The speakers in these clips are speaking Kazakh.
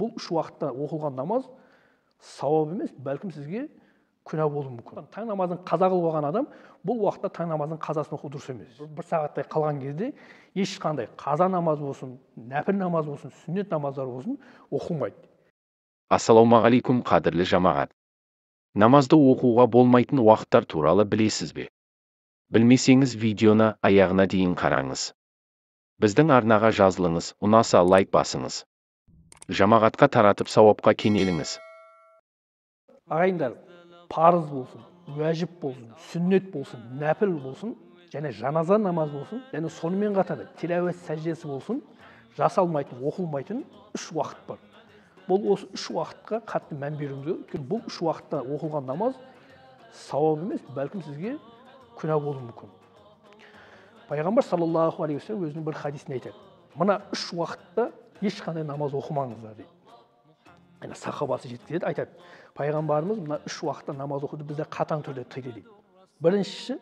бұл 3 уақытта оқылған намаз сауап емес, бәлкім сізге күнә болуы мүмкін. Таң намазын қаза қылып алған адам бұл уақытта таң намазын қазасын оқу дұрыс емес. Бір сағаттай қалған кезде ешқандай қаза намаз болсын, нәпіл намаз болсын, сүннет намаздар болсын оқылмайды. Ассалаумағалейкум, қадірлі жамағат. Намазды оқуға болмайтын уақыттар туралы білесіз бе? Білмесеңіз видеоны аяғына дейін қараңыз. Біздің арнаға жазылыңыз, ұнаса лайк басыңыз. Жамағатқа таратып сауапқа кенеліңіз. Ағайындар, парыз болсын, уәжіп болсын, сүннет болсын, нәпіл болсын, және жаназа намаз болсын, және сонымен қатар тилауат сәждесі болсын, жасалмайтын, оқылмайтын 3 уақыт бар. Бұл осы 3 уақытқа қатты мән беруіміз керек. Өйткені бұл 3 уақытта оқылған намаз сауап емес, бәлкім сізге күнә болуы мүмкін. Пайғамбар саллаллаху алейхи уассалам өзінің бір хадисінде айтады: "Мына 3 уақытта ешқандай намаз оқымаңыздар" дейді. Яғни сахабасы жеткізеді, айтады: "Пайғамбарымыз мына 3 уақытта намаз оқуды бізде қатаң түрде тыйды" дейді. Біріншісі,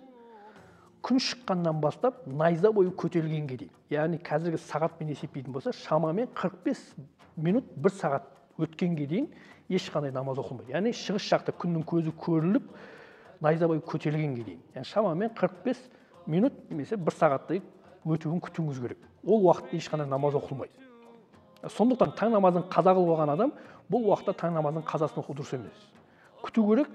күн шыққаннан бастап найза бойы көтерілгенге дейін. Яғни қазіргі сағатпен есептейтін болса, шамамен 45 минут 1 сағат өткенге дейін ешқандай намаз оқылмайды. Яғни шығыс жақта күннің көзі көріліп, найза бойы көтерілгенге дейін. Яғни шамамен 45 минут немесе 1 сағаттай өтуін күтуіңіз керек. Ол уақытта ешқандай намаз оқылмайды. Сондықтан таң намазын қаза қылып алған адам бұл уақытта таң намазын қазасын оқу дұрыс емес. Күту керек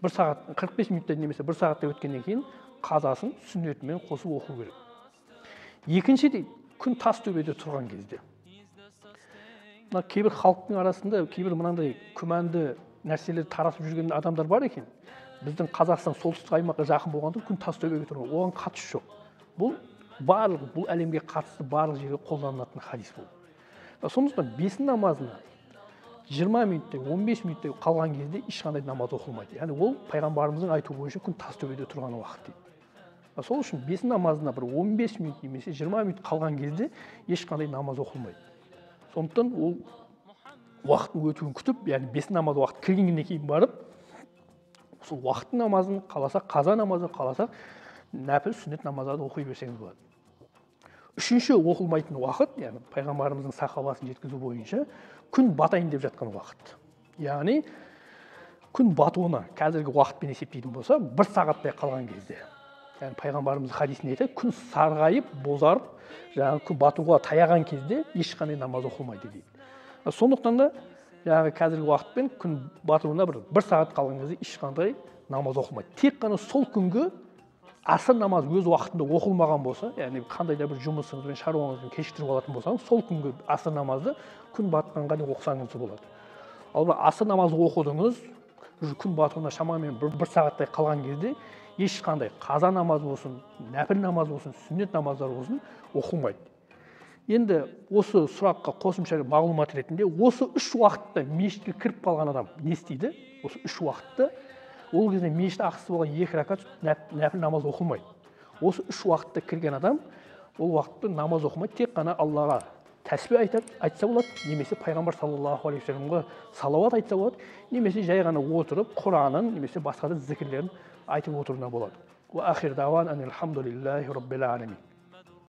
45 минутта немесе 1 сағатта өткеннен кейін қазасын сүннетімен қосып оқу керек. Екінші дейді, күн тас төбеде тұрған кезде. Кейбір халықтың арасында кейбір мынандай күмәнді нәрселер тарасып жүрген адамдар бар екен. Біздің Қазақстан солтүстік аймаққа жақын болғанда күн тас төбеге тұрған. Оған қатысы жоқ. Бұл әлемге қатысты барлық жерге қолданылатын хадис болды. Сондықтан бесін намазына 20 минуттай, 15 минуттай қалған кезде ешқандай намаз оқылмайды. Яғни ол пайғамбарымыздың айтуы бойынша күн тас төбеде тұрған уақыт дейді. Сол үшін бесін намазына бір 15 минут немесе 20 минут қалған кезде ешқандай намаз оқылмайды. Сондықтан ол уақыттың өтуін күтіп, яғни бесін намаз уақыт кіргеннен кейін барып, сол уақыттың намазын қаласа, қаза намазын қаласа, нәпіл сүннет намаздарды оқи берсеңіз болады. Үшінші оқылмайтын уақыт, яғни пайғамбарымыздың сахабасын жеткізу бойынша күн батайын деп жатқан уақыт. Яғни күн батуына қазіргі уақытпен есептейтін болса, 1 сағаттай қалған кезде. Яғни пайғамбарымыз хадисінде айтады, күн сарғайып, бозарып, жаңағы күн батуға таяған кезде ешқандай намаз оқылмайды дейді. Сондықтан да жаңағы қазіргі уақытпен күн батуына 1 сағат қалған кезде ешқандай намаз оқылмайды. Тек қана сол күнгі аср намаз өз уақытында оқылмаған болса, яғни қандай да бір жұмысыңызбен, шаруаңызбен кешіктіріп алатын болсаңыз, сол күнгі аср намазды күн батқанға дейін оқысаңыз болады. Ал аср намазы оқыдыңыз, күн батуына шамамен 1 сағаттай қалған кезде ешқандай қаза намаз болсын, нәпіл намаз болсын, сүннет намаздар болсын оқылмайды. Енді осы сұраққа қосымша мағлұмат ретінде, осы 3 уақытта мешітке кіріп қалған адам не істейді? Осы 3 уақытта ол кезде мешіт ақысы болған 2 ракат нәпіл намаз оқылмайды. Осы 3 уақытта кірген адам ол уақытта намаз оқымайды, тек қана Аллаға тәсбih айтса болады, немесе пайғамбар саллаллаху алейхи уассаламға салауат айтса болады, немесе жай ғана отырып Құранын немесе басқа да зікірлерін айтып отыруына болады. Ва ахир даван анил хамдулиллахи раббил аламин.